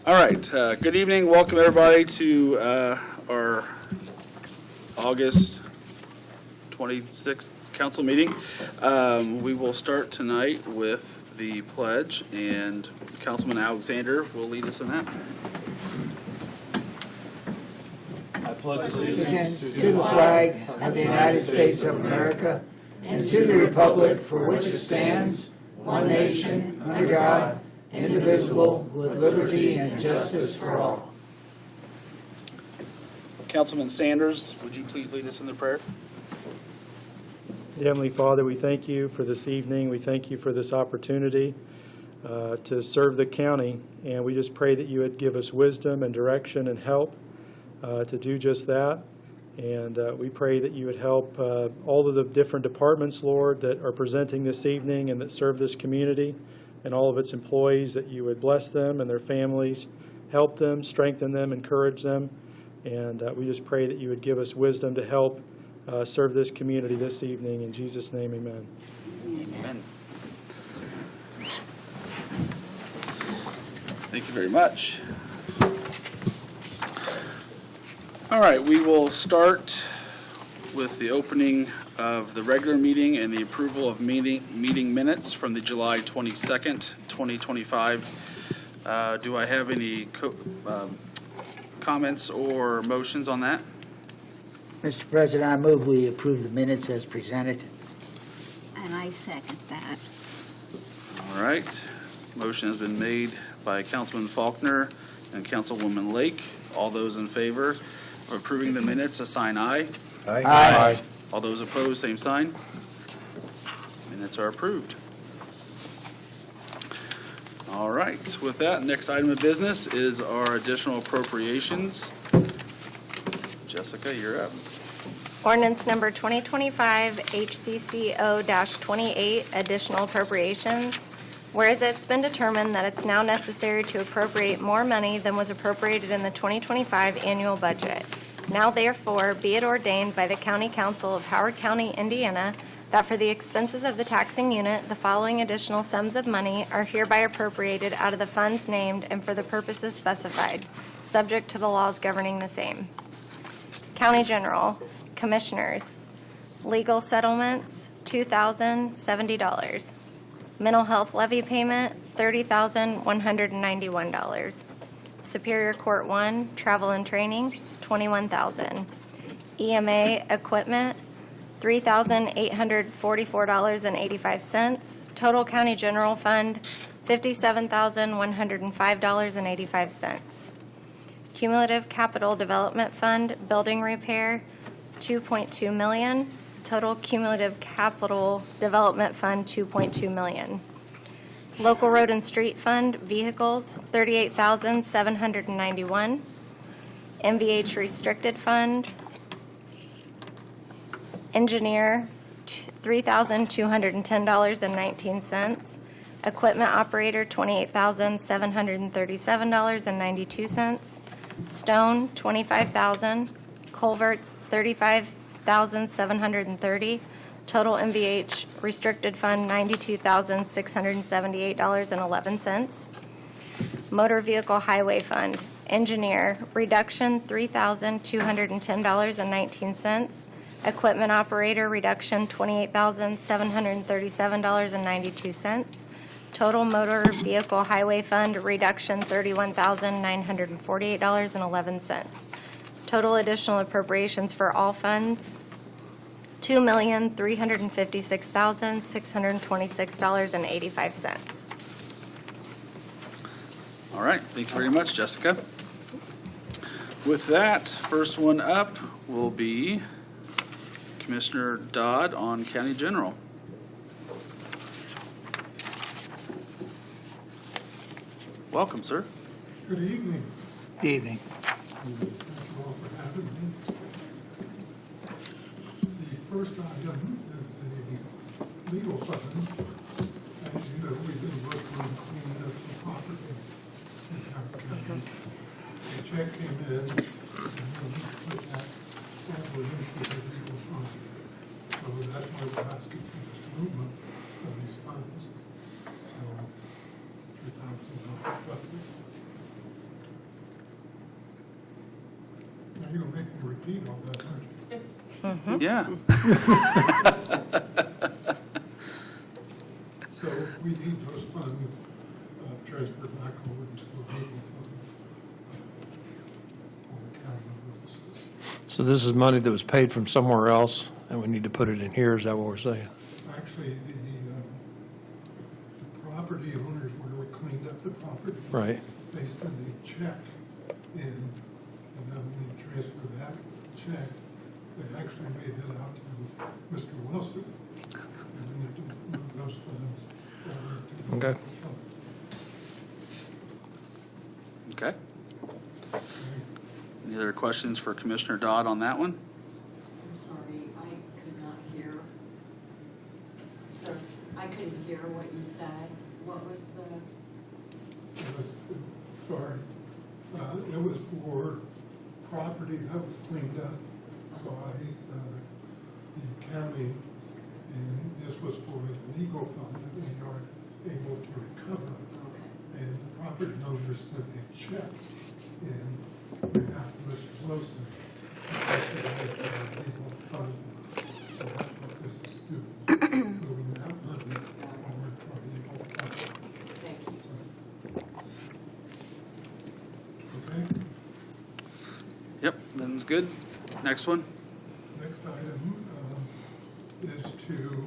All right, good evening. Welcome everybody to our August 26th council meeting. We will start tonight with the pledge, and Councilman Alexander will lead us in that. I pledge allegiance to the flag of the United States of America and to the republic for which it stands, one nation, under God, indivisible, with liberty and justice for all. Councilman Sanders, would you please lead us in the prayer? Heavenly Father, we thank you for this evening. We thank you for this opportunity to serve the county, and we just pray that you would give us wisdom and direction and help to do just that. And we pray that you would help all of the different departments, Lord, that are presenting this evening and that serve this community, and all of its employees, that you would bless them and their families, help them, strengthen them, encourage them. And we just pray that you would give us wisdom to help serve this community this evening. In Jesus' name, amen. Amen. Thank you very much. All right, we will start with the opening of the regular meeting and the approval of meeting minutes from the July 22nd, 2025. Do I have any comments or motions on that? Mr. President, I move we approve the minutes as presented. And I second that. All right, motion has been made by Councilman Faulkner and Councilwoman Lake. All those in favor of approving the minutes, assign aye. Aye. All those opposed, same sign. Minutes are approved. All right, with that, next item of business is our additional appropriations. Jessica, you're up. Ordinance number 2025 HCCO-28, additional appropriations. Whereas it's been determined that it's now necessary to appropriate more money than was appropriated in the 2025 annual budget. Now therefore be it ordained by the County Council of Howard County, Indiana, that for the expenses of the taxing unit, the following additional sums of money are hereby appropriated out of the funds named and for the purposes specified, subject to the laws governing the same. County General, Commissioners, Legal Settlements, $2,070. Mental Health Levy Payment, $30,191. Superior Court 1, Travel and Training, $21,000. EMA Equipment, $3,844.85. Total County General Fund, $57,105.85. Cumulative Capital Development Fund, Building Repair, $2.2 million. Total Cumulative Capital Development Fund, $2.2 million. Local Road and Street Fund, Vehicles, $38,791. MVH Restricted Fund, Engineer, $3,210.19. Equipment Operator, $28,737.92. Stone, $25,000. Culverts, $35,730. Total MVH Restricted Fund, $92,678.11. Motor Vehicle Highway Fund, Engineer, reduction $3,210.19. Equipment Operator, reduction $28,737.92. Total Motor Vehicle Highway Fund, reduction $31,948.11. Total additional appropriations for all funds, $2,356,626.85. All right, thank you very much, Jessica. With that, first one up will be Commissioner Dodd on County General. Welcome, sir. Good evening. Good evening. Thank you all for having me. The first item is the legal fund. As you know, we've been working on cleaning up some property in Howard County. The check came in, and we put that over into the legal fund. So that's why we're asking for this movement of these funds. So, $2,000 roughly. need all that, aren't you? Yeah. So we need those funds transferred back over to the legal fund for the county purposes. So this is money that was paid from somewhere else, and we need to put it in here, is that what we're saying? Actually, the property owners, where we cleaned up the property. Right. They send a check in, and then we transfer that check. They actually made it out to Mr. Wilson. And we have to move those funds over to the Okay. fund. Okay. Any other questions for Commissioner Dodd on that one? I'm sorry, I could not hear. Sir, I couldn't hear what you said. What was the, It was, sorry, it was for property that was cleaned up by the county, and this was for a legal fund that we are able to recover. okay, And the property owner sent a check in behalf of Mr. Wilson. Legal fund. So that's what this is doing, moving that money over to our legal fund. thank you. Okay? Yep, that's good. Next one. Next item is to,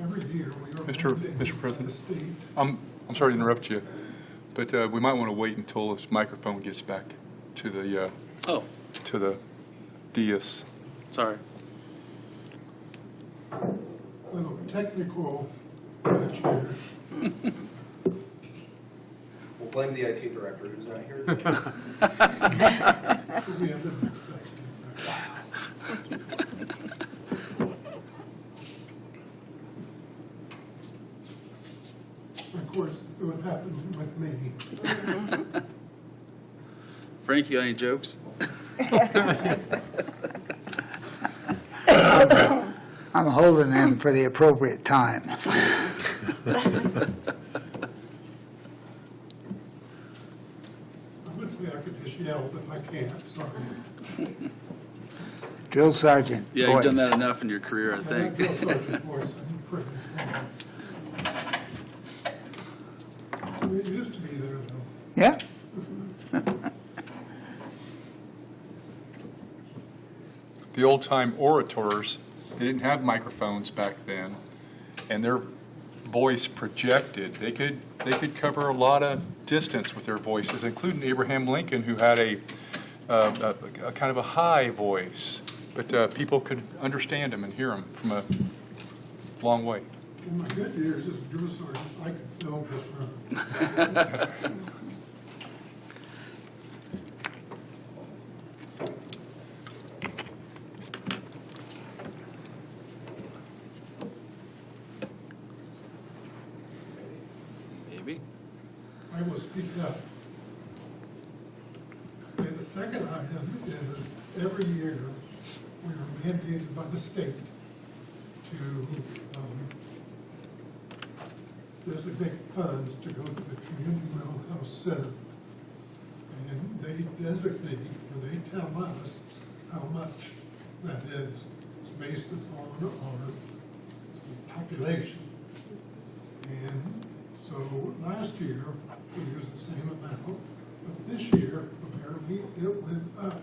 every year we are. Mr. mandated by President. the state. I'm sorry to interrupt you, but we might want to wait until this microphone gets back to the Oh, dais. sorry. Little technical glitch here. We'll blame the IT director who's not here. We have the next best thing. Of course, it would happen with me. Frank, you got any jokes? I'm holding them for the appropriate time. I would say I could just yell, but I can't, sorry. Drill sergeant Yeah, you've done voice. that enough in your career, I I have think. no sergeant voice, I'm pretty strong. It used to be there, though. Yeah, The old-time orators, they didn't have microphones back then, and their voice projected. They could cover a lot of distance with their voices, including Abraham Lincoln, who had a kind of a high voice, but people could understand him and hear him from a long way. In my good years as a drill sergeant, I could fill this room. Maybe. I will speak up. Okay, the second item is every year we are mandated by the state to designate funds to go to the community mental health center. And they designate, or they tell us how much that is. It's based upon our population. And so last year, we used the same amount, but this year, apparently, it went up,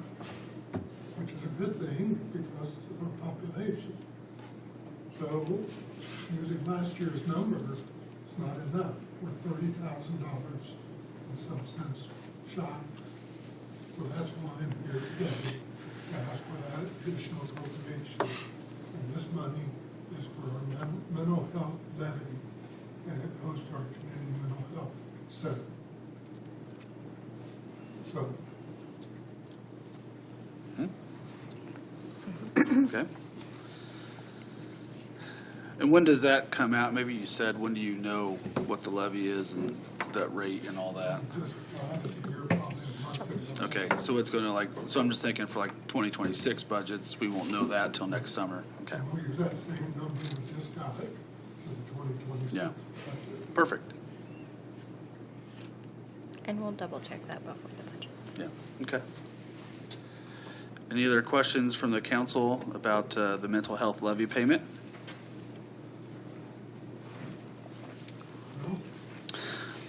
which is a good thing because of our population. So, using last year's numbers, it's not enough. We're $30,000 in some sense shy. So that's why I'm here today, to ask for that additional appropriation. And this money is for our mental health levy, and it goes to our community mental health center. So, Okay. And when does that come out? Maybe you said, when do you know what the levy is and that rate and all that? just, I'll have it here probably a month ago. Okay, so it's gonna so I'm just thinking for like 2026 budgets, we won't know that till next summer. Okay, And we'll use that same number we just got it for the 2026 Yeah. budget. perfect. And we'll double check that before the budgets. Yeah, okay. Any other questions from the council about the mental health levy payment?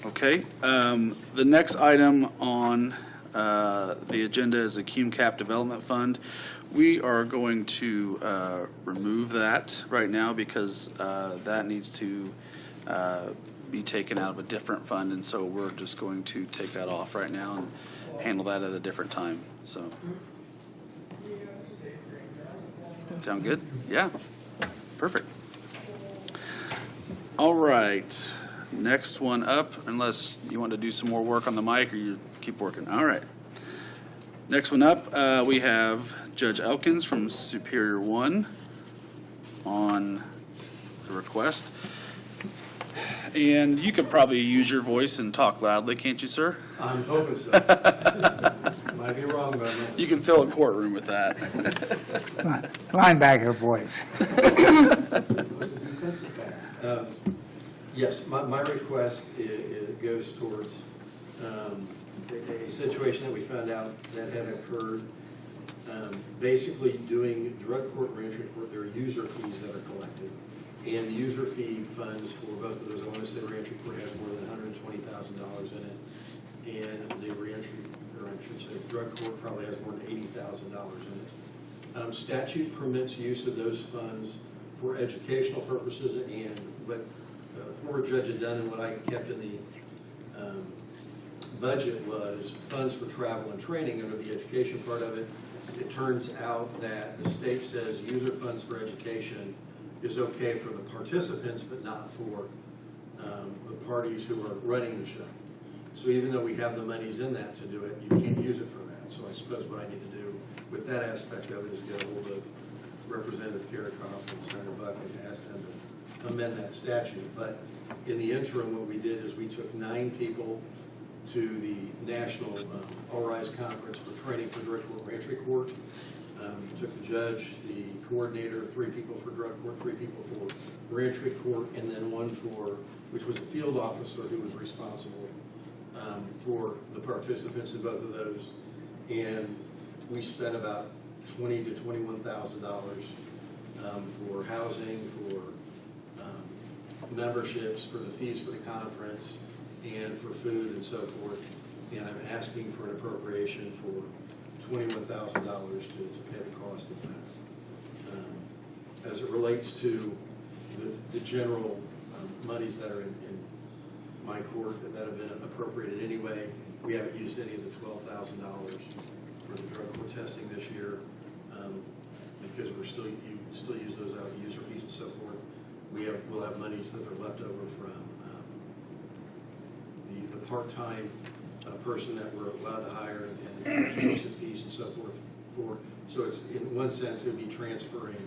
Okay, the next item on the agenda is a CUME-CAP Development Fund. We are going to remove that right now because that needs to be taken out of a different fund, and so we're just going to take that off right now and handle that at a different time, so. Sound good? Yeah, perfect. All right, next one up, unless you want to do some more work on the mic or you keep working. All right. Next one up, we have Judge Elkins from Superior One on the request. And you could probably use your voice and talk loudly, can't you, sir? I'm hoping so. Might be wrong, but I'm not. You can fill a courtroom with that. Linebacker voice. What's the defensive back? Yes, my request goes towards a situation that we found out that had occurred. Basically doing drug court, reentry court, there are user fees that are collected. And the user fee funds for both of those, I want to say reentry court has more than $120,000 in it. And the reentry, or I should say drug court probably has more than $80,000 in it. Statute permits use of those funds for educational purposes, and what former Judge had done and what I kept in the budget was funds for travel and training under the education part of it. It turns out that the state says user funds for education is okay for the participants, but not for the parties who are running the show. So even though we have the monies in that to do it, you can't use it for that. So I suppose what I need to do with that aspect of it is get a hold of Representative Karakoff and Senator Buckley to ask them to amend that statute. But in the interim, what we did is we took 9 people to the National All Rise Conference for training for drug court, reentry court. Took the judge, the coordinator, 3 people for drug court, 3 people for reentry court, and then 1 for, which was a field officer who was responsible for the participants in both of those. And we spent about $20,000 to $21,000 for housing, for memberships, for the fees for the conference, and for food and so forth. And I'm asking for an appropriation for $21,000 to pay the cost of that. As it relates to the general monies that are in my court that have been appropriated anyway, we haven't used any of the $12,000 for the drug court testing this year because we're still use those out of user fees and so forth. We'll have monies that are left over from the part-time person that we're allowed to hire and the fees and so forth for. So it's, in one sense, it would be transferring,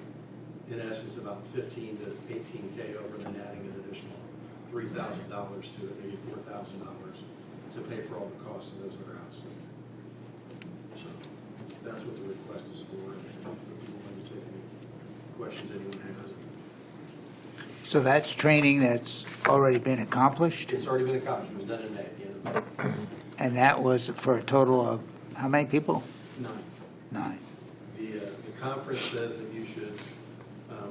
in essence, about 15 to 18K over and then adding an additional $3,000 to it, maybe $4,000 to pay for all the costs of those that are outstanding. So that's what the request is for. And people want to take any questions anyone has. So that's training that's already been accomplished? It's already been accomplished. It was done in May at the end of May. And that was for a total of how many people? 9. 9. The conference says that you should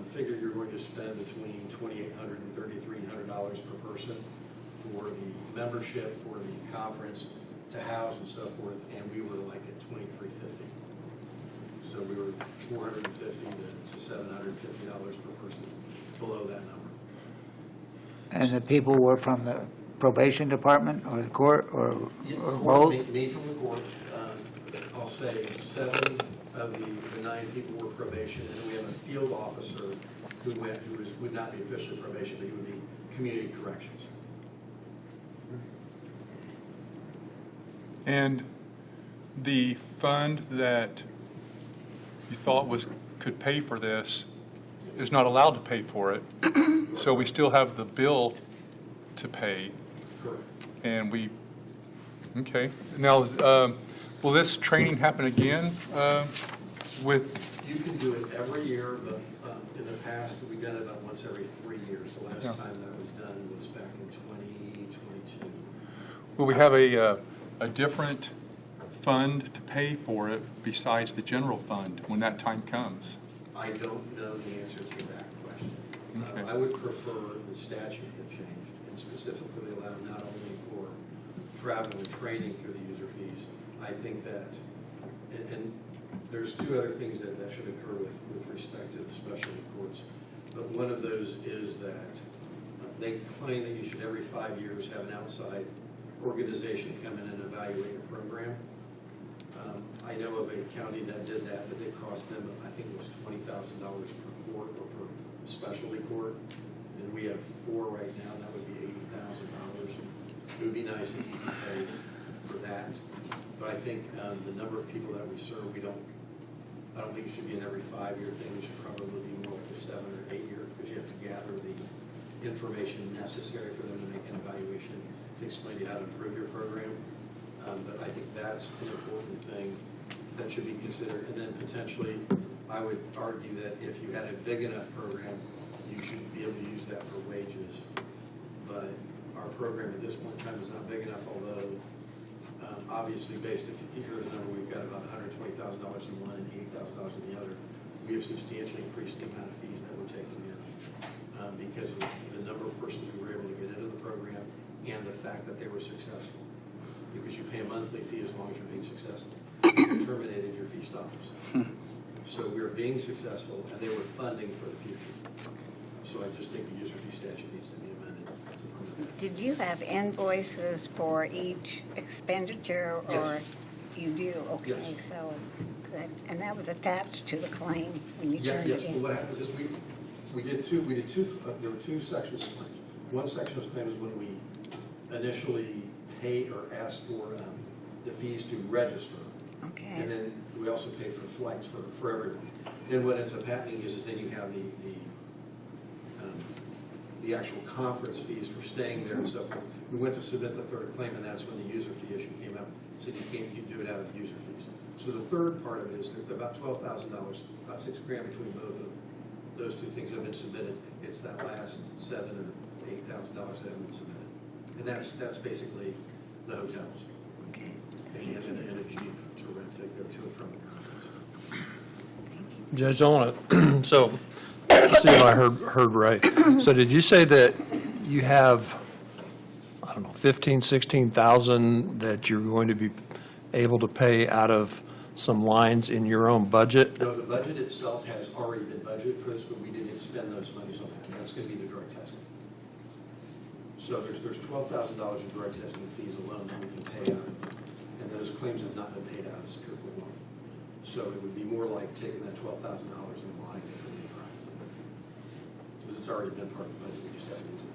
figure you're going to spend between $2,800 and $3,300 per person for the membership, for the conference, to house and so forth, and we were like at $2,350. So we were $450 to $750 per person below that number. And the people were from the probation department or the court or both? Me from the court. I'll say 7 of the 9 people were probation, and then we have a field officer who would not be officially probation, but he would be community corrections. And the fund that you thought could pay for this is not allowed to pay for it. So we still have the bill to pay. Correct. And okay. Now, will this training happen again with? You can do it every year, but in the past, we've done it about once every 3 years. The last time that was done was back in 2022. Will we have a different fund to pay for it besides the general fund when that time comes? I don't know the answer to that question. Okay. I would prefer the statute had changed and specifically allow not only for travel and training through the user fees. I think that, and there's two other things that should occur with respect to the specialty courts. But one of those is that they claim that you should every 5 years have an outside organization come in and evaluate your program. I know of a county that did that, but it cost them, I think it was $20,000 per court or per specialty court. And we have 4 right now, that would be $80,000. It would be nice if you could pay for that. But I think the number of people that we serve, I don't think it should be an every 5-year thing. It should probably be more like a 7 or 8 year, because you have to gather the information necessary for them to make an evaluation to explain to you how to improve your program. But I think that's an important thing that should be considered. And then potentially, I would argue that if you had a big enough program, you should be able to use that for wages. But our program at this point in time is not big enough, although obviously based, if you hear the number, we've got about $120,000 in one and $80,000 in the other. We have substantially increased the amount of fees that we're taking in because of the number of persons we were able to get into the program and the fact that they were successful. Because you pay a monthly fee as long as you're being successful. If you're terminated, your fee stops. So we were being successful, and they were funding for the future. So I just think the user fee statute needs to be amended to permit that. Did you have invoices for each expenditure, or Yes. you do? Okay, Yes. so, good. And that was attached to the claim when you Yeah, turned yes, it well, in? what happens is there were two sections of claims. One section of claims was when we initially pay or ask for the fees to register. Okay. And then we also pay for flights for everyone. Then what ends up happening is then you have the actual conference fees for staying there and so forth. We went to submit the third claim, and that's when the user fee issue came up. Said you do it out of the user fees. So the third part of it is that about $12,000, about $6,000 between both of those two things have been submitted. It's that last $7,000 or $8,000 that haven't been submitted, and that's basically the hotels. Okay. And a Jeep to rent to go to and from the conference. Judge, I want to, so, let's see if I heard right. So did you say that you have, I don't know, 15, 16,000 that you're going to be able to pay out of some lines in your own budget? No, the budget itself has already been budgeted for this, but we didn't spend those monies on that. That's going to be the drug testing. So there's $12,000 in drug testing fees alone that we can pay out, and those claims have not been paid out of Superior Court 1. So it would be more like taking that $12,000 and applying it for the crime. Because it's already been part of the budget, we just have to use it.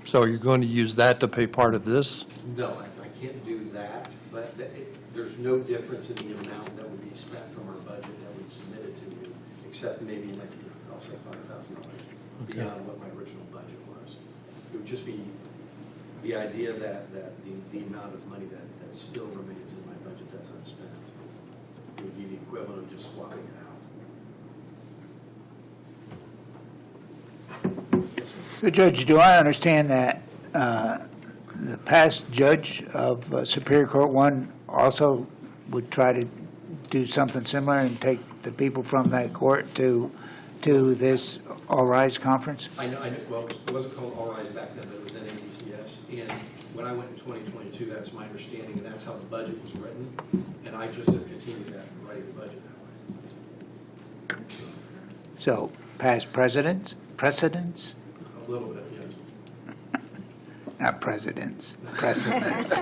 So you're going to use that to pay part of this? No, I can't do that, but there's no difference in the amount that would be spent from our budget that we've submitted to you, except maybe an extra, I'll say $5,000 beyond what my original budget was. It would just be the idea that the amount of money that still remains in my budget that's unspent would be the equivalent of just swapping it out. Yes, sir. So Judge, do I understand that the past judge of Superior Court 1 also would try to do something similar and take the people from that court to this All Rise conference? I know, well, it wasn't called All Rise back then, but it was NADCS. And when I went in 2022, that's my understanding, and that's how the budget was written. And I just have continued that in writing the budget that way. So past precedents? A little bit, yes. Not presidents, precedents.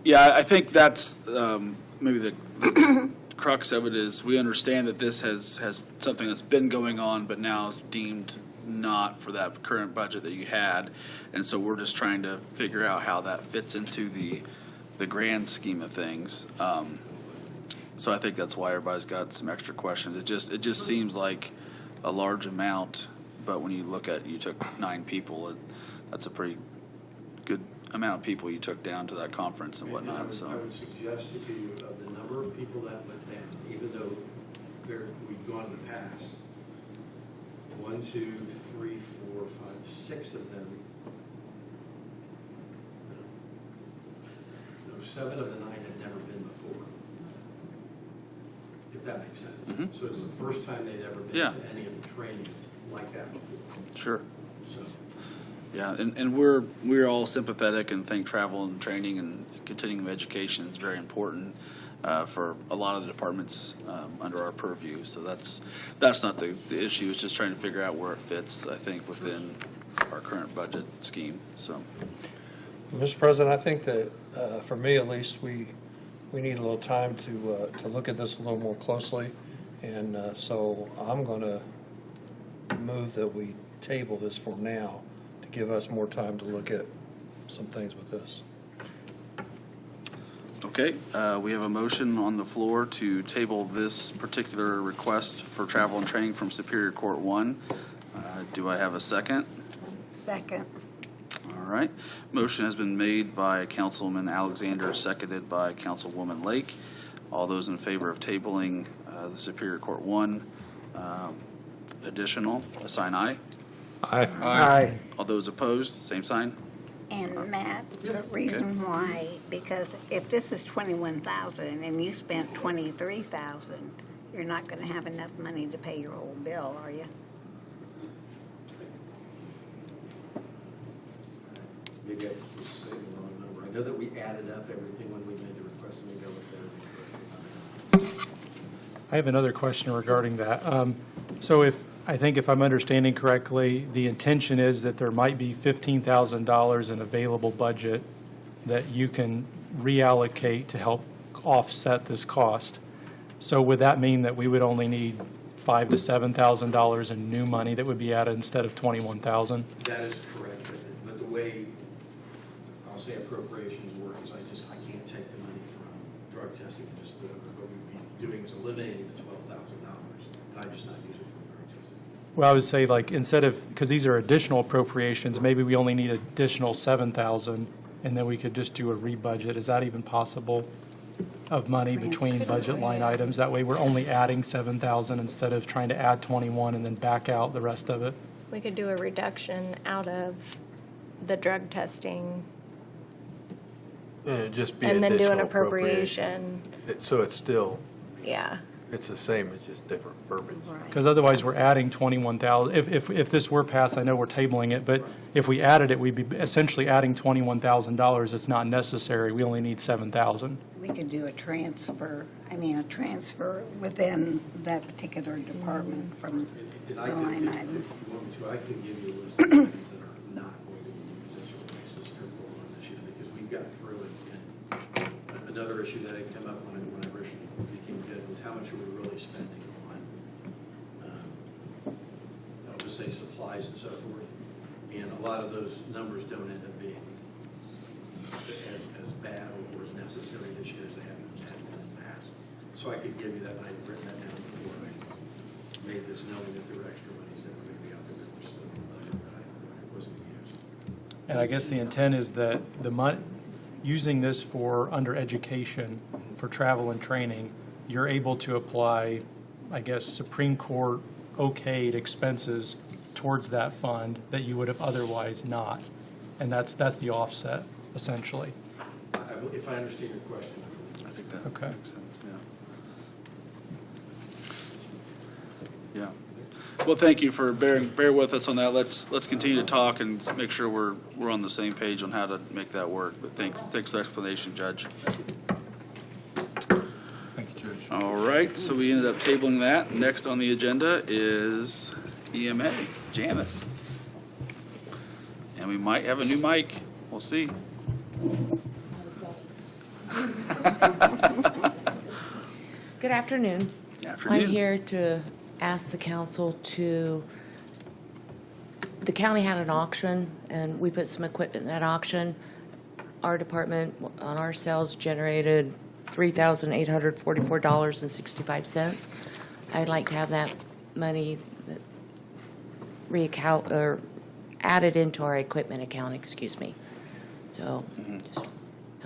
Yeah, I think that's maybe the crux of it is we understand that this has something that's been going on, but now is deemed not for that current budget that you had. And so we're just trying to figure out how that fits into the grand scheme of things. So I think that's why everybody's got some extra questions. It just seems like a large amount, but when you look at, you took 9 people, that's a pretty good amount of people you took down to that conference and whatnot. So I would suggest to you of the number of people that went down, even though we've gone in the past, 1, 2, 3, 4, 5, 6 of them 7 of the 9 had never been before, if that makes sense. Mhm. So it's the first time they'd ever been Yeah. to any of the training like that before. Sure. So, Yeah, and we're all sympathetic and think travel and training and continuing education is very important for a lot of the departments under our purview. So that's not the issue. It's just trying to figure out where it fits, I think, within our current budget scheme. So, Mr. President, I think that, for me at least, we need a little time to look at this a little more closely. And so I'm going to move that we table this for now to give us more time to look at some things with this. okay, we have a motion on the floor to table this particular request for travel and training from Superior Court 1. Do I have a second? Second. All right. Motion has been made by Councilman Alexander, seconded by Councilwoman Lake. All those in favor of tabling the Superior Court 1 additional, sign aye. Aye. All those opposed, same sign. And Matt, the reason why, because if this is 21,000 and you spent 23,000, you're not going to have enough money to pay your whole bill, are you? maybe I was saying the wrong number. I know that we added up everything when we made the request, and maybe I looked at everything correctly. I have another question regarding that. So I think if I'm understanding correctly, the intention is that there might be $15,000 in available budget that you can reallocate to help offset this cost. So would that mean that we would only need $5,000 to $7,000 in new money that would be added instead of $21,000? That is correct, but the way, I'll say appropriations work is I can't take the money from drug testing and just put it, what we'd be doing is eliminating the $12,000, and I just not use it for drug testing. Well, I would say like instead of, because these are additional appropriations, maybe we only need additional $7,000 and then we could just do a rebudget. Is that even possible of money between budget line items? That way we're only adding $7,000 instead of trying to add 21 and then back out the rest of it. We could do a reduction out of the drug testing It'd just be and then do an additional appropriation. So it's still, Yeah. it's the same, it's just different verbiage. Right. Because otherwise we're adding 21,000. If this were passed, I know we're tabling it, but if we added it, we'd be essentially adding $21,000. It's not necessary. We only need 7,000. We could do a transfer within that particular department from And the I could, line if items. you want me to, I could give you a list of items that are not going to be used as it relates to Superior Court 1 this year, because we've got through it. And another issue that had come up when I originally became judge was how much are we really spending on, I'll just say supplies and so forth. And a lot of those numbers don't end up being as bad or as necessary this year as they have been in the past. So I could give you that, and I'd written that down before I made this, knowing that there were extra monies that were going to be out there that were still in the budget that I wasn't going to use. And I guess the intent is that the money, using this for under education, for travel and training, you're able to apply, I guess, Supreme Court okayed expenses towards that fund that you would have otherwise not. And that's the offset, essentially. If I understand your question. I think that Okay. makes sense, yeah. Yeah. Well, thank you for bear with us on that. Let's continue to talk and make sure we're on the same page on how to make that work. But thanks for the explanation, Judge. Thank you, Judge. All right, so we ended up tabling that. Next on the agenda is EMA, Janice. And we might have a new mic. We'll see. Good afternoon. Afternoon. I'm here to ask the council the county had an auction, and we put some equipment in that auction. Our department, on our sales, generated $3,844.65. I'd like to have that money added into our equipment account, excuse me. So just out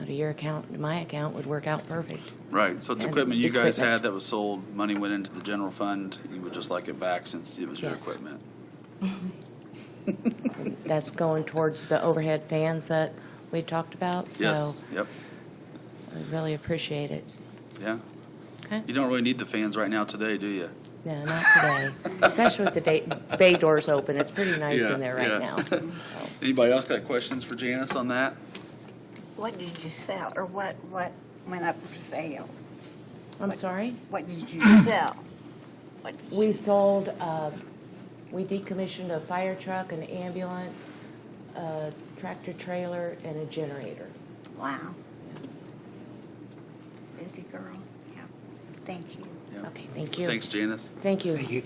of your account to my account would work out perfect. Right, so it's And equipment you guys equipment. had that was sold, money went into the general fund, you would just like it back since it was your Yes. equipment. That's going towards the overhead fans that we talked about, so. Yes, yep. I really appreciate it. Yeah. Okay? You don't really need the fans right now today, do you? No, not today, especially with the bay doors open. It's pretty nice Yeah, in there right yeah. now. So, Anybody else got questions for Janice on that? What did you sell, or what went up for sale? I'm sorry? What did you sell? What did you- We sold, we decommissioned a fire truck, an ambulance, a tractor trailer, and a generator. Wow. Busy girl, yeah. Thank you. Yeah. Okay, thank you. Thanks, Janice. Thank you.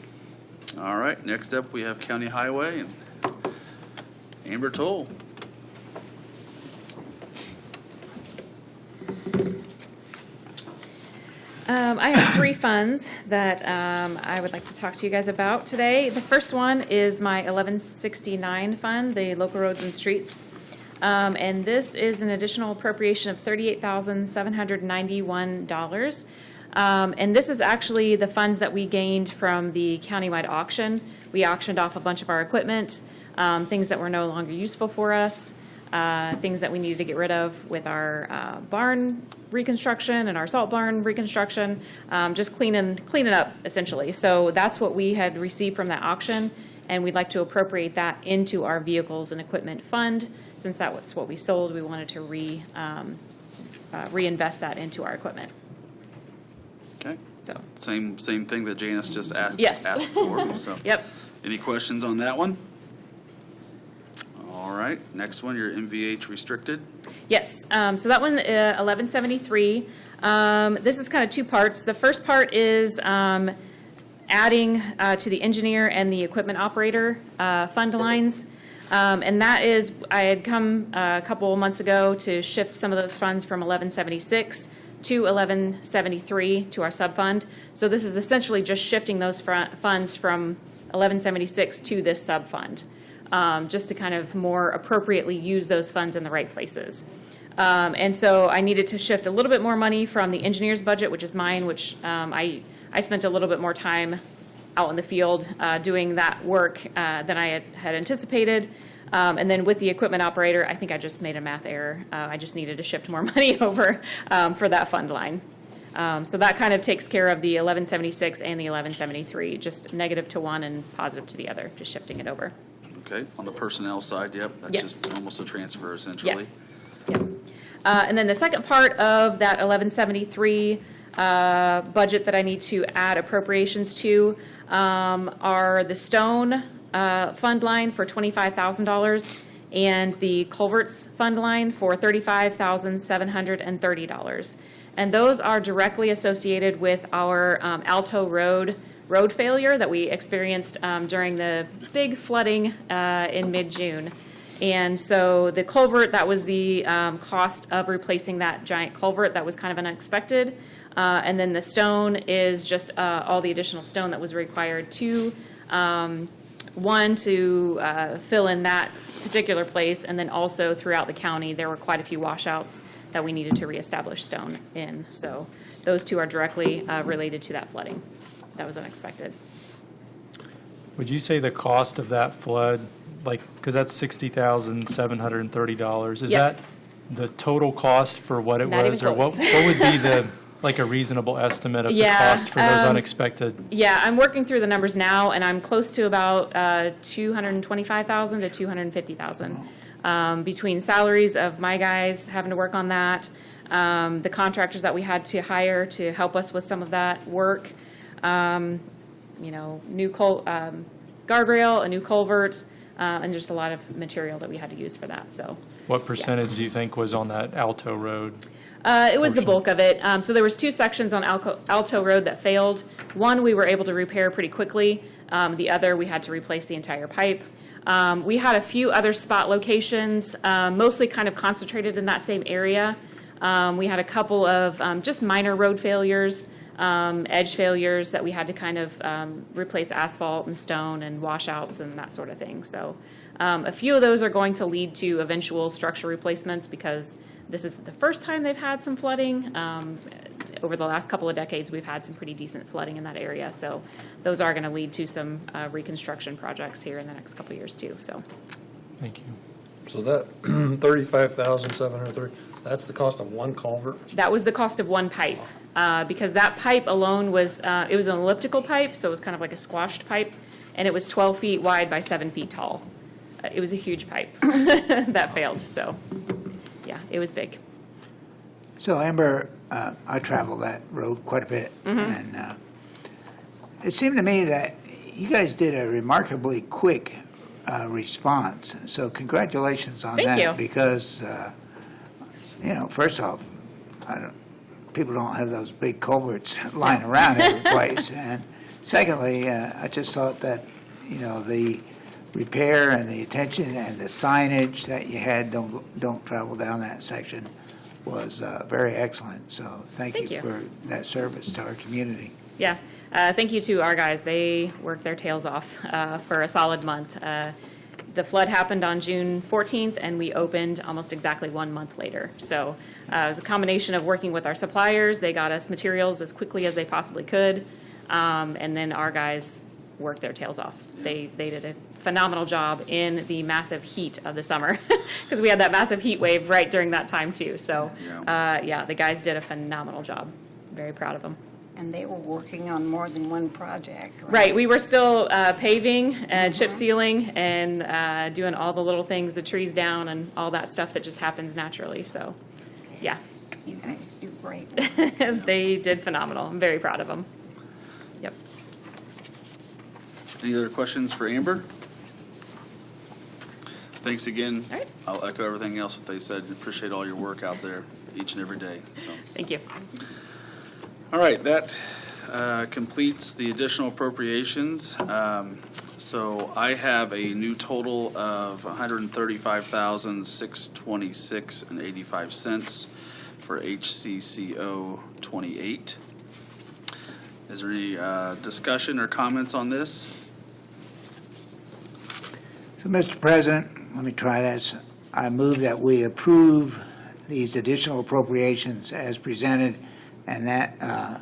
All right, next up, we have County Highway and Amber Toll. I have three funds that I would like to talk to you guys about today. The first one is my 1169 fund, the local roads and streets. And this is an additional appropriation of $38,791. And this is actually the funds that we gained from the countywide auction. We auctioned off a bunch of our equipment, things that were no longer useful for us, things that we needed to get rid of with our barn reconstruction and our salt barn reconstruction, just cleaning up essentially. So that's what we had received from that auction, and we'd like to appropriate that into our vehicles and equipment fund. Since that was what we sold, we wanted to reinvest that into our equipment. Okay, So, same thing that Janice just asked. Yes. Asked for, so. yep. Any questions on that one? All right, next one, your MVH restricted. Yes, so that one, 1173. This is kind of two parts. The first part is adding to the engineer and the equipment operator fund lines. And that is, I had come a couple months ago to shift some of those funds from 1176 to 1173 to our subfund. So this is essentially just shifting those funds from 1176 to this subfund, just to kind of more appropriately use those funds in the right places. And so I needed to shift a little bit more money from the engineer's budget, which is mine, which I spent a little bit more time out in the field doing that work than I had anticipated. And then with the equipment operator, I think I just made a math error. I just needed to shift more money over for that fund line. So that kind of takes care of the 1176 and the 1173, just negative to one and positive to the other, just shifting it over. Okay, on the personnel side, yep, that's Yes. just almost a transfer essentially. Yep. And then the second part of that 1173 budget that I need to add appropriations to are the stone fund line for $25,000 and the culverts fund line for $35,730. And those are directly associated with our Alto road failure that we experienced during the big flooding in mid-June. And so the culvert, that was the cost of replacing that giant culvert. That was kind of unexpected. And then the stone is just all the additional stone that was required to, one, to fill in that particular place, and then also throughout the county, there were quite a few washouts that we needed to reestablish stone in. So those two are directly related to that flooding. That was unexpected. Would you say the cost of that flood, like, because that's $60,730, is Yes. that the total cost for what it Not was? even Or what close. would be the, like, a reasonable estimate of the Yeah, cost for those unexpected? Yeah, I'm working through the numbers now, and I'm close to about $225,000 to $250,000 between salaries of my guys having to work on that, the contractors that we had to hire to help us with some of that work, new guardrail, a new culvert, and just a lot of material that we had to use for that. So What percentage do you think was on that Alto Road? it was the portion? bulk of it. So there was two sections on Alto Road that failed. One we were able to repair pretty quickly. The other we had to replace the entire pipe. We had a few other spot locations, mostly kind of concentrated in that same area. We had a couple of just minor road failures, edge failures that we had to kind of replace asphalt and stone and washouts and that sort of thing. So a few of those are going to lead to eventual structure replacements because this is the first time they've had some flooding. Over the last couple of decades, we've had some pretty decent flooding in that area. So those are going to lead to some reconstruction projects here in the next couple of years too. So, Thank you. So that 35,703, that's the cost of one culvert? That was the cost of one pipe, because that pipe alone was, it was an elliptical pipe, so it was kind of like a squashed pipe, and it was 12 feet wide by 7 feet tall. It was a huge pipe that failed, so, yeah, it was big. So Amber, I travel that road quite a bit, and it seemed to me that you guys did a remarkably quick response. So congratulations on Thank that. you. Because, first off, people don't have those big culverts lying around every place. And secondly, I just thought that, the repair and the attention and the signage that you had, don't travel down that section, was very excellent. So thank Thank you you. for that service to our community. Yeah, thank you to our guys. They worked their tails off for a solid month. The flood happened on June 14th, and we opened almost exactly 1 month later. So it was a combination of working with our suppliers. They got us materials as quickly as they possibly could, and then our guys worked their tails off. They did a phenomenal job in the massive heat of the summer, because we had that massive heat wave right during that time too. So yeah, the guys did a phenomenal job. Very proud of them. And they were working on more than one project, right? Right, we were still paving and chip sealing and doing all the little things, the trees down and all that stuff that just happens naturally, so, yeah. You guys do great. They did phenomenal. I'm very proud of them. Yep. Any other questions for Amber? Thanks again. All right. I'll echo everything else that they said. Appreciate all your work out there each and every day. So, Thank you. all right, that completes the additional appropriations. So I have a new total of $135,626.85 for HCCO 28. Is there any discussion or comments on this? So, Mr. President, let me try this. I move that we approve these additional appropriations as presented, and that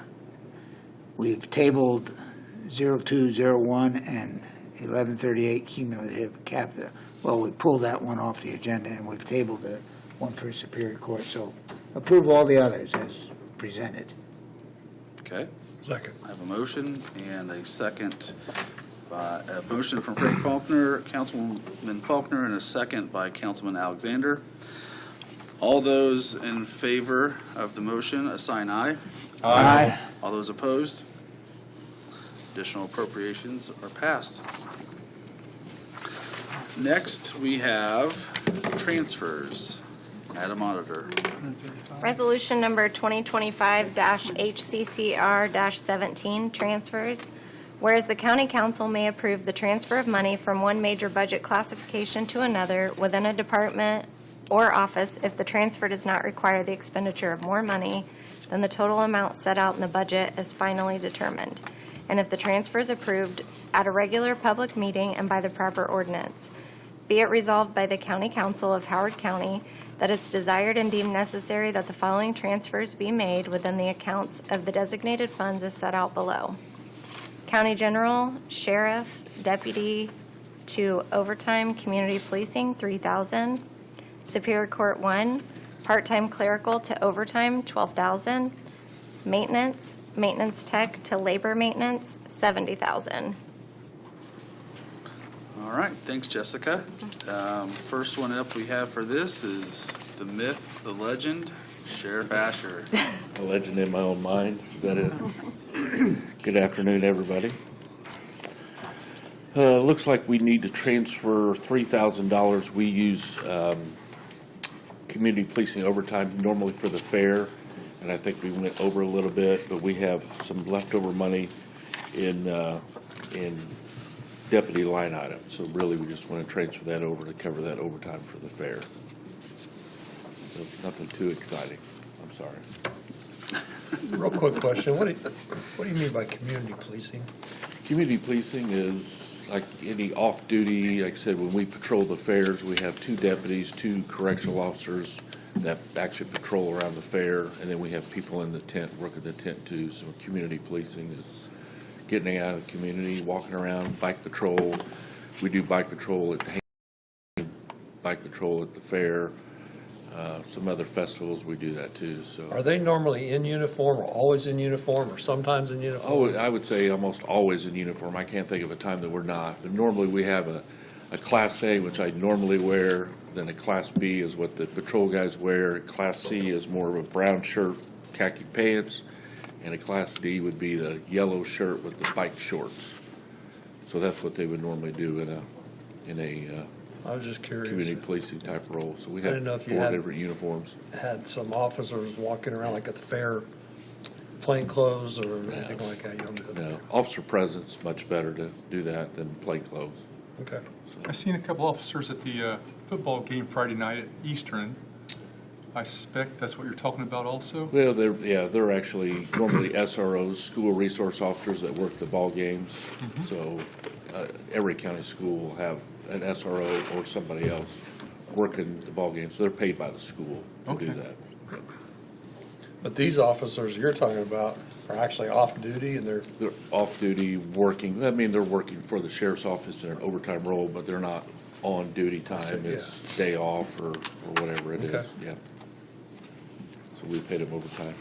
we've tabled 0201 and 1138 cumulative capital. Well, we pulled that one off the agenda, and we've tabled the one for Superior Court. So approve all the others as presented. Okay. Second. I have a motion and a second. A motion from Frank Faulkner, Councilman Faulkner, and a second by Councilman Alexander. All those in favor of the motion, assign aye. Aye. All those opposed? Additional appropriations are passed. Next, we have transfers. Madam Auditor. Resolution number 2025-HCCR-17, transfers. Whereas the county council may approve the transfer of money from one major budget classification to another within a department or office if the transfer does not require the expenditure of more money than the total amount set out in the budget as finally determined, and if the transfer is approved at a regular public meeting and by the proper ordinance. Be it resolved by the County Council of Howard County that it's desired and deemed necessary that the following transfers be made within the accounts of the designated funds as set out below. County General, Sheriff, Deputy to overtime community policing, $3,000. Superior Court 1, part-time clerical to overtime, $12,000. Maintenance tech to labor maintenance, $70,000. All right, thanks, Jessica. First one up we have for this is the myth, the legend, Sheriff Asher. A legend in my own mind. Is that it? Good afternoon, everybody. Looks like we need to transfer $3,000. We use community policing overtime normally for the fair, and I think we went over a little bit, but we have some leftover money in deputy line item. So really, we just want to transfer that over to cover that overtime for the fair. So nothing too exciting. I'm sorry. Real quick question, what do you mean by community policing? Community policing is like any off-duty, like I said, when we patrol the fairs, we have 2 deputies, 2 correctional officers that actually patrol around the fair, and then we have people in the tent, work at the tent too. So community policing is getting out of the community, walking around, bike patrol. We do bike patrol at bike patrol at the fair. Some other festivals, we do that too, so. Are they normally in uniform, or always in uniform, or sometimes in uniform? Oh, I would say almost always in uniform. I can't think of a time that we're not. But normally we have a Class A, which I normally wear, then a Class B is what the patrol guys wear. Class C is more of a brown shirt, khaki pants, and a Class D would be the yellow shirt with the bike shorts. So that's what they would normally do in a I was just curious. community policing type role. So we I have didn't know if you 4 had- different uniforms. Had some officers walking around like at the fair, plain clothes or anything like that. You don't do that? No, officer presence, much better to do that than plain clothes. Okay. I seen a couple officers at the football game Friday night at Eastern. I suspect that's what you're talking about also? Well, they're actually normally SROs, school resource officers that work the ball games. So every county school will have an SRO or somebody else working the ball games. So they're paid by the school to do Okay. that. But these officers you're talking about are actually off duty and they're, They're off-duty working, I mean, they're working for the sheriff's office in an overtime role, but they're not on duty time. yeah. It's day off or whatever it Okay. is, yeah. So we paid them overtime.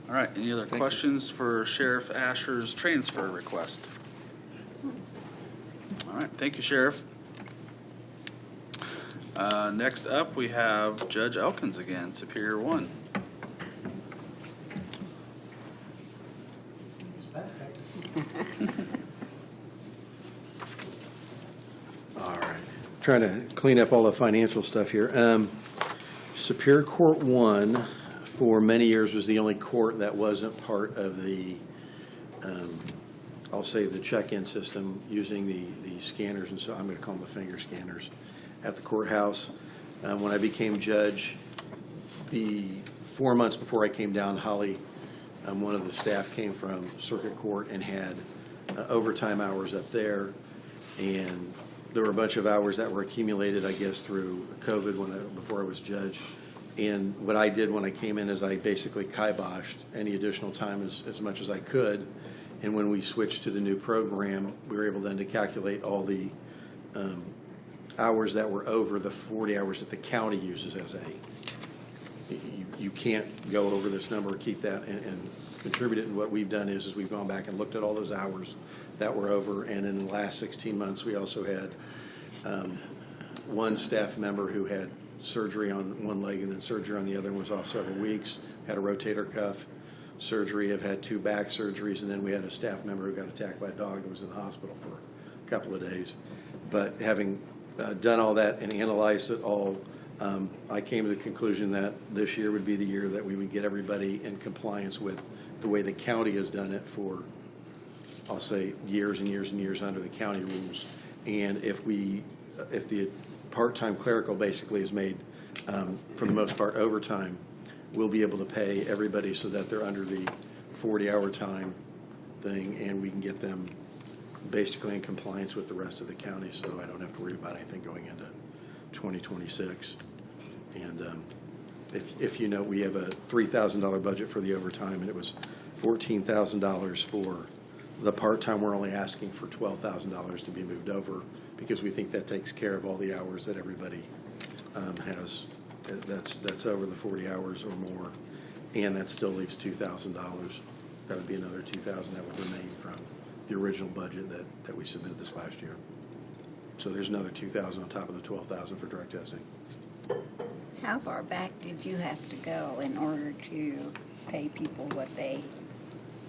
All right, any other questions for Sheriff Asher's transfer request? All right, thank you, Sheriff. Next up, we have Judge Elkins again, Superior 1. All right. Trying to clean up all the financial stuff here. Superior Court 1, for many years, was the only court that wasn't part of the, I'll say, the check-in system using the scanners, and so I'm going to call them the finger scanners, at the courthouse. When I became judge, the 4 months before I came down, Holly, one of the staff came from Circuit Court and had overtime hours up there, and there were a bunch of hours that were accumulated, I guess, through COVID before I was judge. And what I did when I came in is I basically kiboshed any additional time as much as I could. And when we switched to the new program, we were able then to calculate all the hours that were over the 40 hours that the county uses as a, you can't go over this number, keep that and contribute it. And what we've done is we've gone back and looked at all those hours that were over. And in the last 16 months, we also had one staff member who had surgery on one leg and then surgery on the other, and was off several weeks, had a rotator cuff surgery, have had 2 back surgeries, and then we had a staff member who got attacked by a dog and was in the hospital for a couple of days. But having done all that and analyzed it all, I came to the conclusion that this year would be the year that we would get everybody in compliance with the way the county has done it for, I'll say, years and years and years under the county rules. And if the part-time clerical basically is made, for the most part, overtime, we'll be able to pay everybody so that they're under the 40-hour time thing, and we can get them basically in compliance with the rest of the county, so I don't have to worry about anything going into 2026. And if you know, we have a $3,000 budget for the overtime, and it was $14,000 for the part-time. We're only asking for $12,000 to be moved over, because we think that takes care of all the hours that everybody has, that's over the 40 hours or more, and that still leaves $2,000. That would be another $2,000 that would remain from the original budget that we submitted this last year. So there's another $2,000 on top of the $12,000 for drug testing. How far back did you have to go in order to pay people what they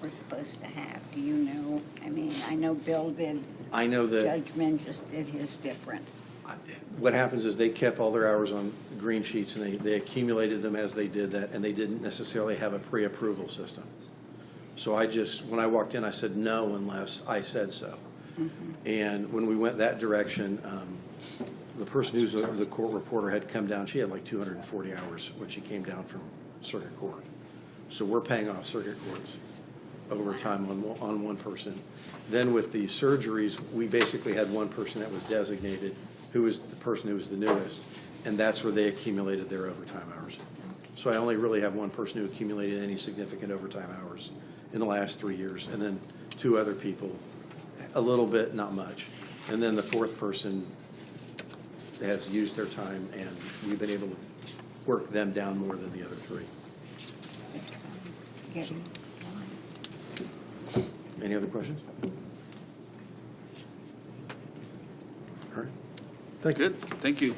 were supposed to have? Do you know? I mean, I know Bill did. I know that Judge Menges did his different. what happens is they kept all their hours on green sheets, and they accumulated them as they did that, and they didn't necessarily have a pre-approval system. So when I walked in, I said no unless I said so. And when we went that direction, the person who's the court reporter had come down. She had like 240 hours when she came down from Circuit Court. So we're paying off Circuit Courts overtime on one person. Then with the surgeries, we basically had one person that was designated, who was the person who was the newest, and that's where they accumulated their overtime hours. So I only really have one person who accumulated any significant overtime hours in the last 3 years, and then 2 other people, a little bit, not much. And then the fourth person has used their time, and we've been able to work them down more than the other three. Any other questions? All right. Thank you. Good, thank you.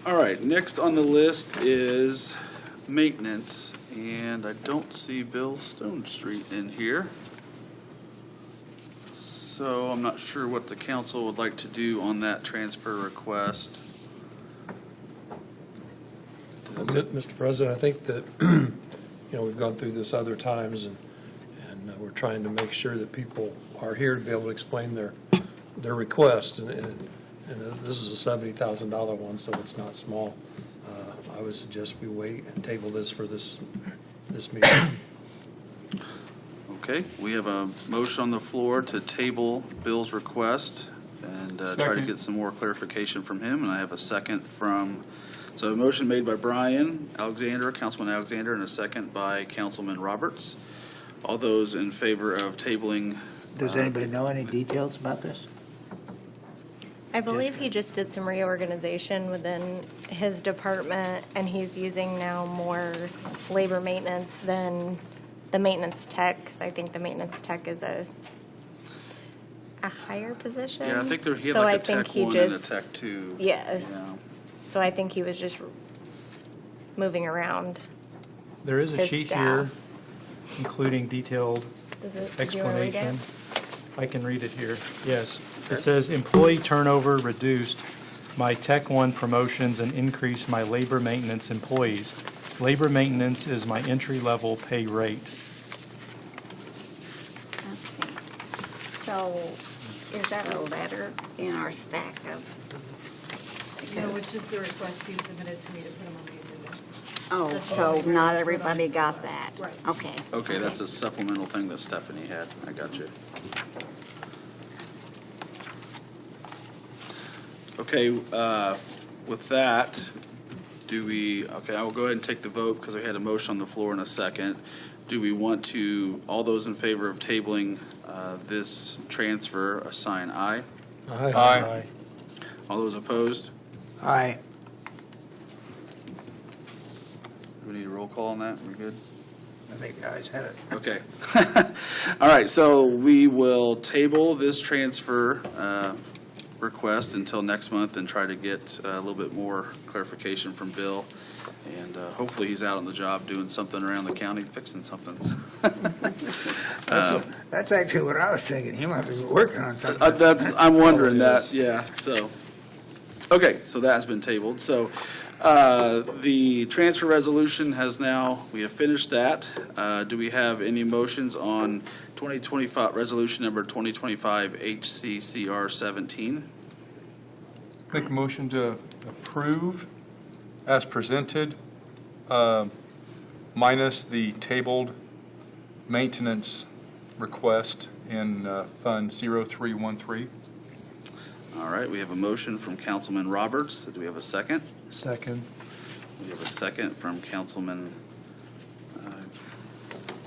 All right, next on the list is maintenance, and I don't see Bill Stone Street in here. So I'm not sure what the council would like to do on that transfer request. That's it, Mr. President. I think that, you know, we've gone through this other times, and we're trying to make sure that people are here to be able to explain their request. And this is a $70,000 one, so it's not small. I would suggest we wait and table this for this meeting. Okay, we have a motion on the floor to table Bill's request and try to Second. get some more clarification from him, and I have a second from, so a motion made by Brian Alexander, Councilman Alexander, and a second by Councilman Roberts. All those in favor of tabling. Does anybody know any details about this? I believe he just did some reorganization within his department, and he's using now more labor maintenance than the maintenance tech, because I think the maintenance tech is a higher position. Yeah, I think he had So like I a think tech he one and a just- tech two. Yes. Yeah. So I think he was just moving around. There is a His sheet staff. here, including detailed Does it, do you want to read explanation. it? I can read it here, yes. It says, employee turnover reduced my Tech One promotions and increased my labor maintenance employees. Labor maintenance is my entry-level pay rate. Okay. So is that a letter in our stack of? No, it's just the request you submitted to me to put them on the agenda. Oh, That's so all. not everybody got that? Right. Okay. Okay, that's a supplemental thing that Stephanie had. I got you. Okay, with that, I will go ahead and take the vote because we had a motion on the floor in a second. Do we want to, all those in favor of tabling this transfer, assign aye? Aye. All those opposed? Aye. Do we need a roll call on that? We good? I think the ayes had it. Okay. All right, so we will table this transfer request until next month and try to get a little bit more clarification from Bill. And hopefully he's out on the job doing something around the county, fixing something. That's actually what I was thinking. He might be working on something. I'm wondering that, yeah, so. Okay, so that has been tabled. So the transfer resolution has now, we have finished that. Do we have any motions on 2025, resolution number 2025 HCCR 17? Make a motion to approve as presented, minus the tabled maintenance request in Fund 0313. All right, we have a motion from Councilman Roberts. Do we have a second? Second. We have a second from Councilman,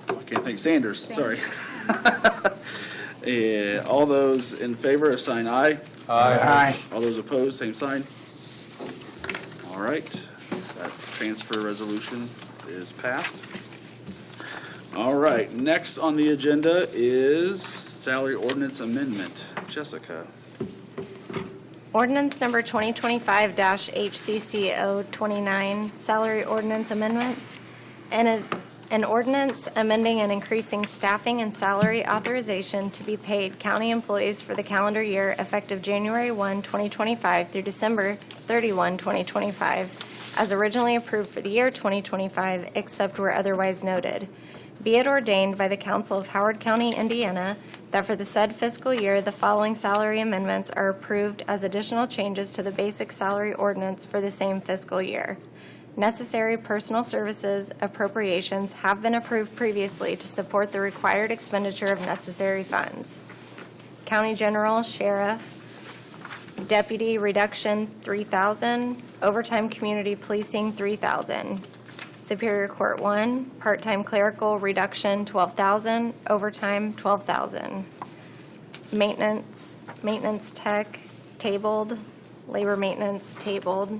I can't think, Sanders, sorry. All those in favor, assign aye. Aye. All those opposed, same sign. All right, that transfer resolution is passed. All right, next on the agenda is salary ordinance amendment. Jessica. Ordinance number 2025-HCCO29, salary ordinance amendments, and an ordinance amending and increasing staffing and salary authorization to be paid county employees for the calendar year effective January 1, 2025 through December 31, 2025, as originally approved for the year 2025, except where otherwise noted. Be it ordained by the Council of Howard County, Indiana, that for the said fiscal year, the following salary amendments are approved as additional changes to the basic salary ordinance for the same fiscal year. Necessary personal services appropriations have been approved previously to support the required expenditure of necessary funds. County General, Sheriff, Deputy reduction $3,000, overtime community policing $3,000. Superior Court 1, part-time clerical reduction, $12,000, overtime, $12,000. Maintenance tech, tabled. Labor maintenance, tabled.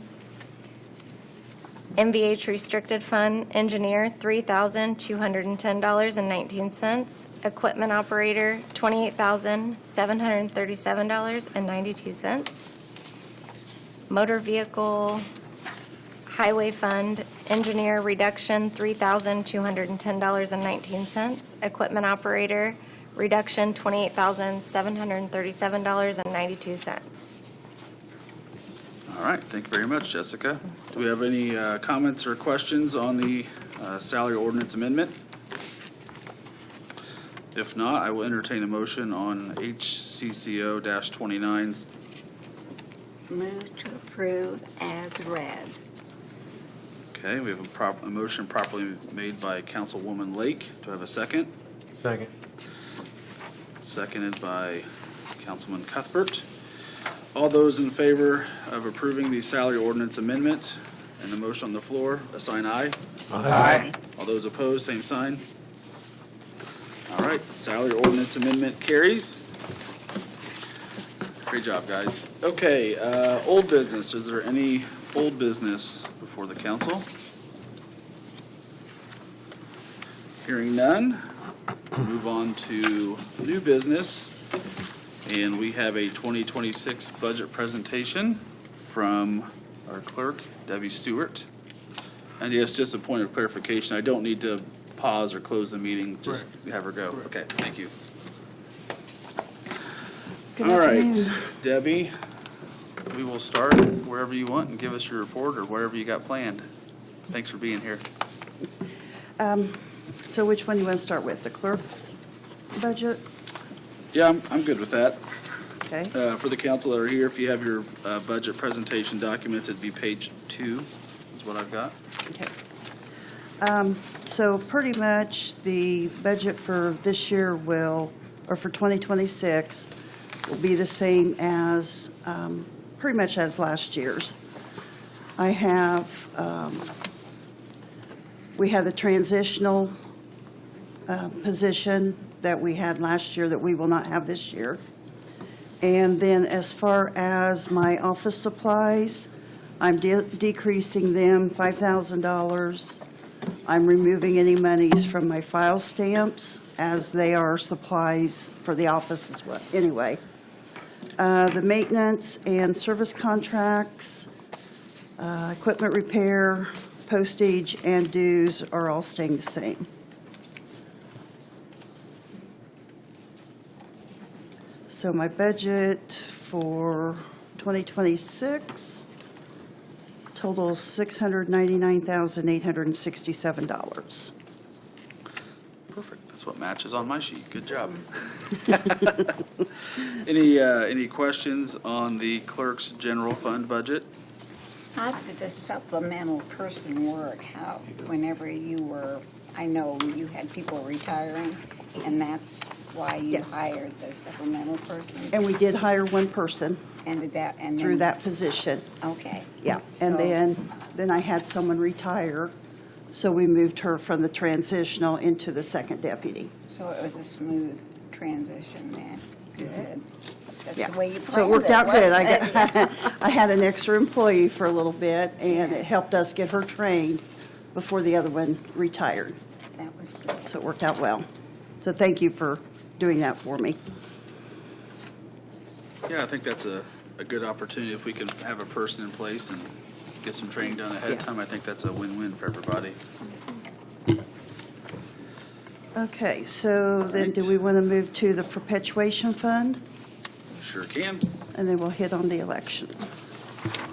MVH restricted fund, engineer, $3,210.19. Equipment operator, $28,737.92. Motor vehicle highway fund, engineer reduction, $3,210.19. Equipment operator, reduction, $28,737.92. All right, thank you very much, Jessica. Do we have any comments or questions on the salary ordinance amendment? If not, I will entertain a motion on HCCO-29. Move to approve as read. Okay, we have a motion properly made by Councilwoman Lake. Do I have a second? Second. Seconded by Councilman Cuthbert. All those in favor of approving the salary ordinance amendment and the motion on the floor, assign aye. Aye. All those opposed, same sign. All right, salary ordinance amendment carries. Great job, guys. Okay, old business. Is there any old business before the council? Hearing none, move on to new business. And we have a 2026 budget presentation from our clerk, Debbie Stewart. And yes, just a point of clarification, I don't need to pause or close the meeting, just have her go. Okay, thank you. All right, Debbie, we will start wherever you want and give us your report or whatever you got planned. Thanks for being here. So which one do you want to start with, the clerk's budget? Yeah, I'm good with that. Okay. For the council that are here, if you have your budget presentation documents, it'd be page 2 is what I've got. Okay. So pretty much the budget for this year or for 2026, will be the same as, pretty much as last year's. I have, we had the transitional position that we had last year that we will not have this year. And then as far as my office supplies, I'm decreasing them $5,000. I'm removing any monies from my file stamps as they are supplies for the office as well. Anyway, the maintenance and service contracts, equipment repair, postage, and dues are all staying the same. So my budget for 2026 totals $699,867. Perfect. That's what matches on my sheet. Good job. Any questions on the clerk's general fund budget? How did the supplemental person work? How, whenever you were, I know you had people retiring, and that's why you Yes. hired the supplemental person? And we did hire one person And did that, and then? through that position. Okay. Yeah, and So- then I had someone retire, so we moved her from the transitional into the second deputy. So it was a smooth transition then. Good. That's Yeah. the way you planned it, So it worked out good. wasn't it? I had an extra employee for a little bit, and it helped us get her trained before the other one retired. That was good. So it worked out well. So thank you for doing that for me. Yeah, I think that's a good opportunity. If we can have a person in place and get some training done ahead of Yeah. time, I think that's a win-win for everybody. Okay, so then do we want to move to the perpetuation fund? Sure can. And then we'll hit on the election.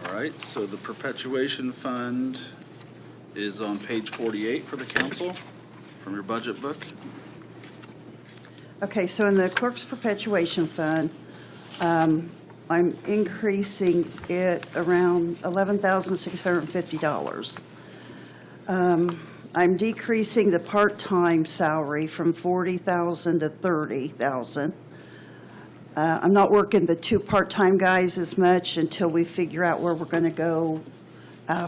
All right, so the perpetuation fund is on page 48 for the council from your budget book. Okay, so in the clerk's perpetuation fund, I'm increasing it around $11,650. I'm decreasing the part-time salary from $40,000 to $30,000. I'm not working the two part-time guys as much until we figure out where we're going to go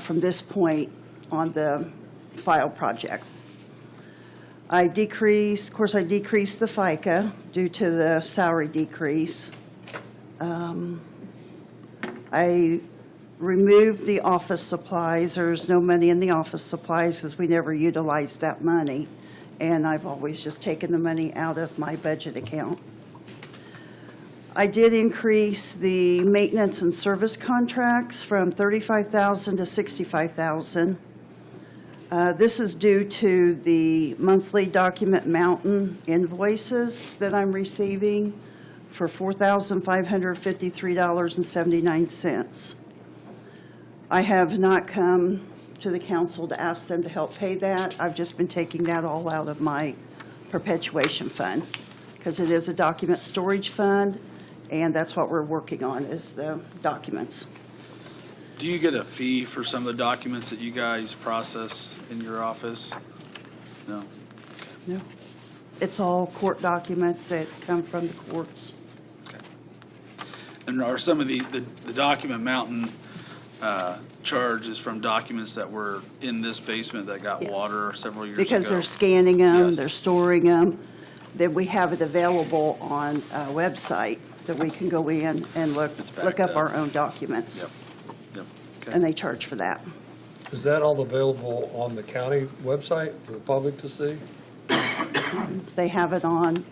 from this point on the file project. I decreased the FICA due to the salary decrease. I removed the office supplies. There's no money in the office supplies because we never utilized that money. And I've always just taken the money out of my budget account. I did increase the maintenance and service contracts from $35,000 to $65,000. This is due to the monthly Document Mountain invoices that I'm receiving for $4,553.79. I have not come to the council to ask them to help pay that. I've just been taking that all out of my perpetuation fund because it is a document storage fund, and that's what we're working on is the documents. Do you get a fee for some of the documents that you guys process in your office? No? No. It's all court documents that come from the courts. And are some of the Document Mountain charges from documents that were in this basement that got Yes. water several years ago? Because they're scanning them, Yes. they're storing them, then we have it available on a website that we can go in and look backed up up. our own documents. Yep. Yep. Okay. And they charge for that. Is that all available on the county website for the public to see? They have it on,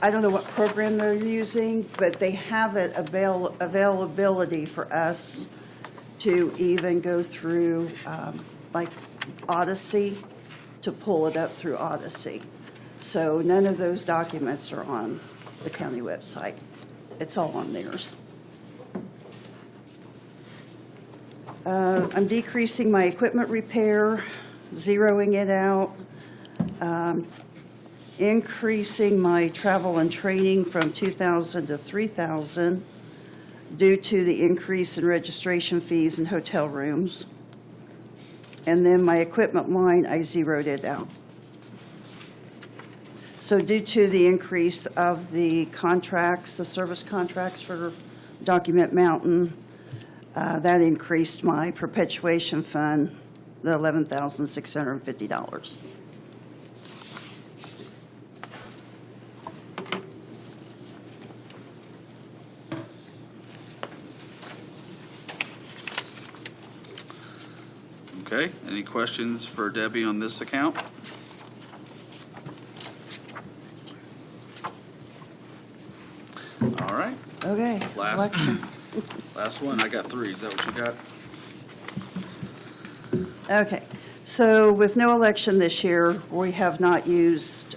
I don't know what program they're using, but they have it availability for us to even go through, like Odyssey, to pull it up through Odyssey. So none of those documents are on the county website. It's all on theirs. I'm decreasing my equipment repair, zeroing it out. Increasing my travel and training from $2,000 to $3,000 due to the increase in registration fees and hotel rooms. And then my equipment line, I zeroed it out. So due to the increase of the contracts, the service contracts for Document Mountain, that increased my perpetuation fund, the $11,650. Okay, any questions for Debbie on this account? All right, Okay. Last. election. last one, I got 3, is that what you got? Okay, so with no election this year, we have not used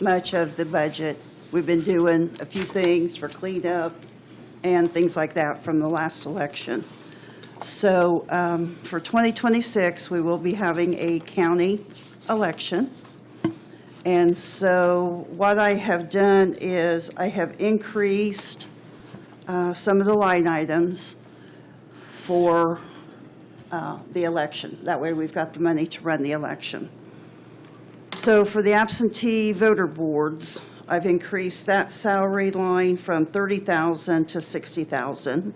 much of the budget. We've been doing a few things for cleanup and things like that from the last election. So for 2026, we will be having a county election. And so what I have done is I have increased some of the line items for the election. That way we've got the money to run the election. So for the absentee voter boards, I've increased that salary line from $30,000 to $60,000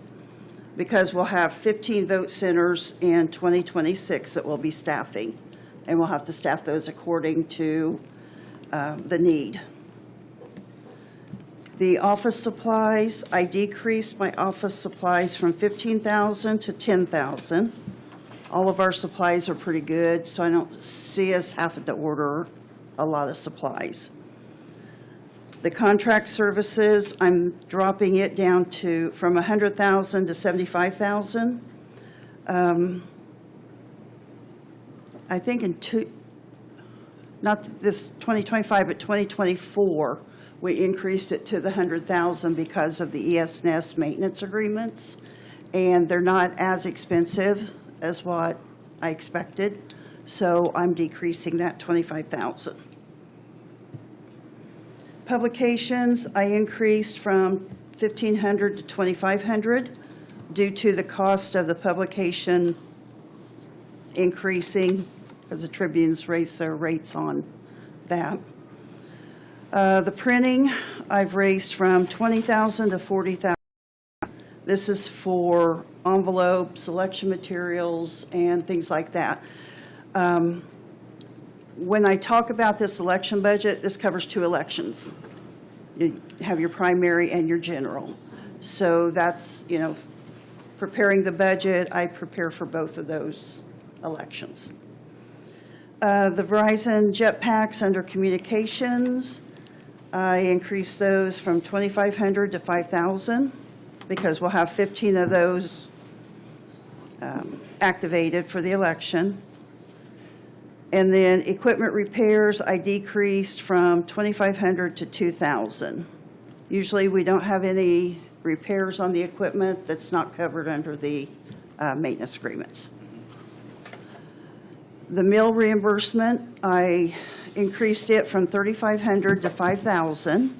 because we'll have 15 vote centers in 2026 that we'll be staffing. And we'll have to staff those according to the need. The office supplies, I decreased my office supplies from $15,000 to $10,000. All of our supplies are pretty good, so I don't see us having to order a lot of supplies. The contract services, I'm dropping it down to from $100,000 to $75,000. I think not this 2025, but 2024, we increased it to the $100,000 because of the ES&S maintenance agreements, and they're not as expensive as what I expected, so I'm decreasing that $25,000. Publications, I increased from $1,500 to $2,500 due to the cost of the publication increasing as the Tribune's raised their rates on that. The printing, I've raised from $20,000 to $40,000. This is for envelopes, election materials, and things like that. When I talk about this election budget, this covers 2 elections. You have your primary and your general. So that's, preparing the budget, I prepare for both of those elections. The Verizon jetpacks under communications, I increased those from 2,500 to 5,000 because we'll have 15 of those activated for the election. And then equipment repairs, I decreased from 2,500 to 2,000. Usually we don't have any repairs on the equipment that's not covered under the maintenance agreements. The meal reimbursement, I increased it from 3,500 to 5,000.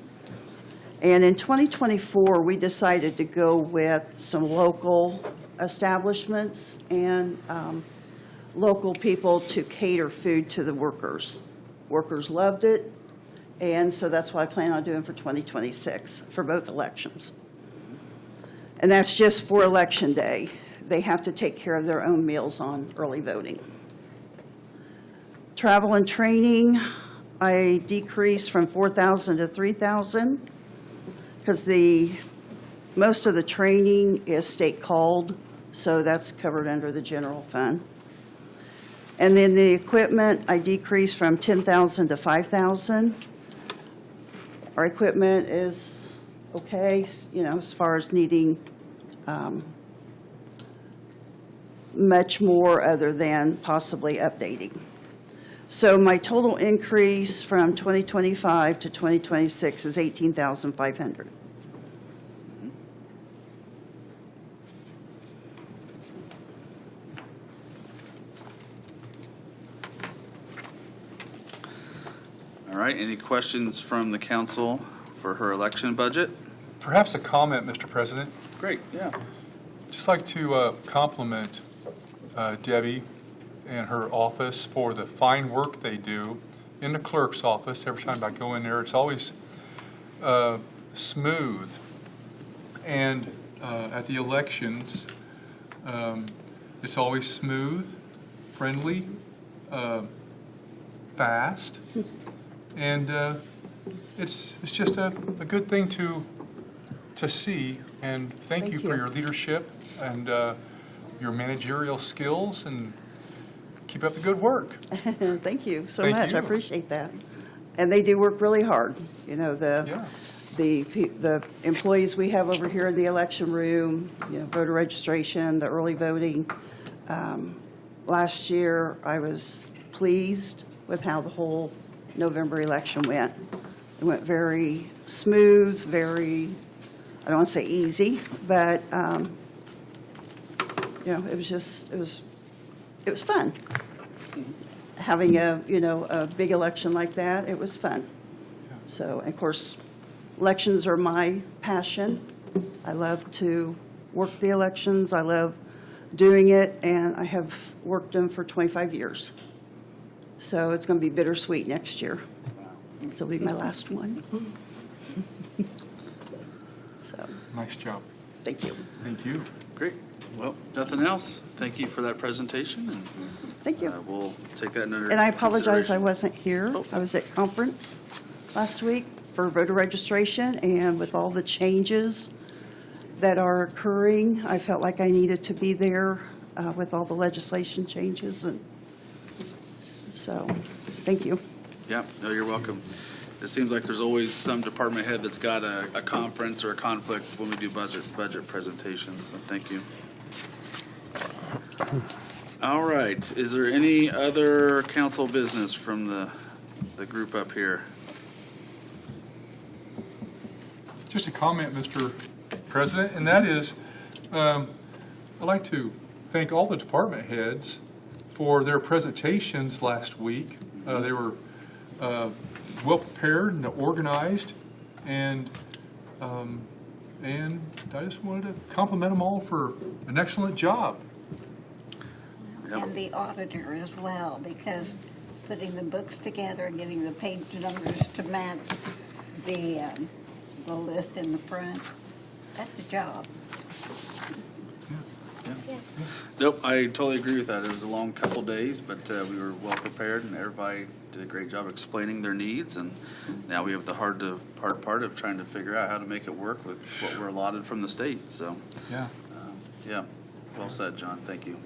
And in 2024, we decided to go with some local establishments and local people to cater food to the workers. Workers loved it, and so that's what I plan on doing for 2026 for both elections. And that's just for Election Day. They have to take care of their own meals on early voting. Travel and training, I decreased from 4,000 to 3,000 because most of the training is state called, so that's covered under the general fund. And then the equipment, I decreased from 10,000 to 5,000. Our equipment is okay, as far as needing much more other than possibly updating. So my total increase from 2025 to 2026 is 18,500. All right, any questions from the council for her election budget? Perhaps a comment, Mr. President. Great, yeah. Just like to compliment Debbie and her office for the fine work they do in the clerk's office. Every time I go in there, it's always smooth. And at the elections, it's always smooth, friendly, fast, and it's just a good thing to see. And thank you for your leadership and your managerial skills, and keep up the good work. Thank you so Thank much. you. I appreciate that. And they do work really hard. The employees we have over here in the election room, voter registration, the early voting. Last year, I was pleased with how the whole November election went. It went very smooth, very, I don't want to say easy, but it was fun. Having a big election like that, it was fun. So, of course, elections are my passion. I love to work the elections. I love doing it, and I have worked them for 25 years. So it's going to be bittersweet next year. This will be my last one. So, Nice job. thank you. Thank you. Great. Well, nothing else. Thank you for that presentation, and Thank you. we'll take that under And I apologize, I consideration. wasn't here. Oh. I was at conference last week for voter registration, and with all the changes that are occurring, I felt like I needed to be there with all the legislation changes, and so, thank you. Yeah, no, you're welcome. It seems like there's always some department head that's got a conference or a conflict when we do budget presentations, so thank you. All right, is there any other council business from the group up here? Just a comment, Mr. President, and that is, I'd like to thank all the department heads for their presentations last week. They were well prepared and organized, and I just wanted to compliment them all for an excellent job. And the auditor as well, because putting the books together and getting the page numbers to match the list in the front, that's a job. Nope, I totally agree with that. It was a long couple days, but we were well prepared, and everybody did a great job explaining their needs. And now we have the hard part of trying to figure out how to make it work with what we're allotted from the state. So, Yeah. yeah, well said, John. Thank you.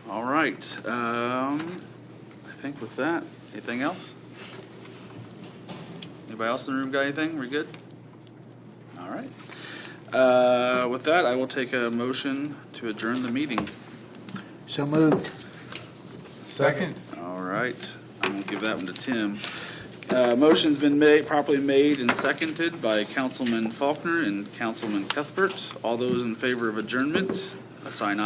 All right. I think with that, anything else? Anybody else in the room got anything? We good? All right. With that, I will take a motion to adjourn the meeting. So moved. Second. All right, I'm going to give that one to Tim. Motion's been properly made and seconded by Councilman Faulkner and Councilman Cuthbert. All those in favor of adjournment, sign aye.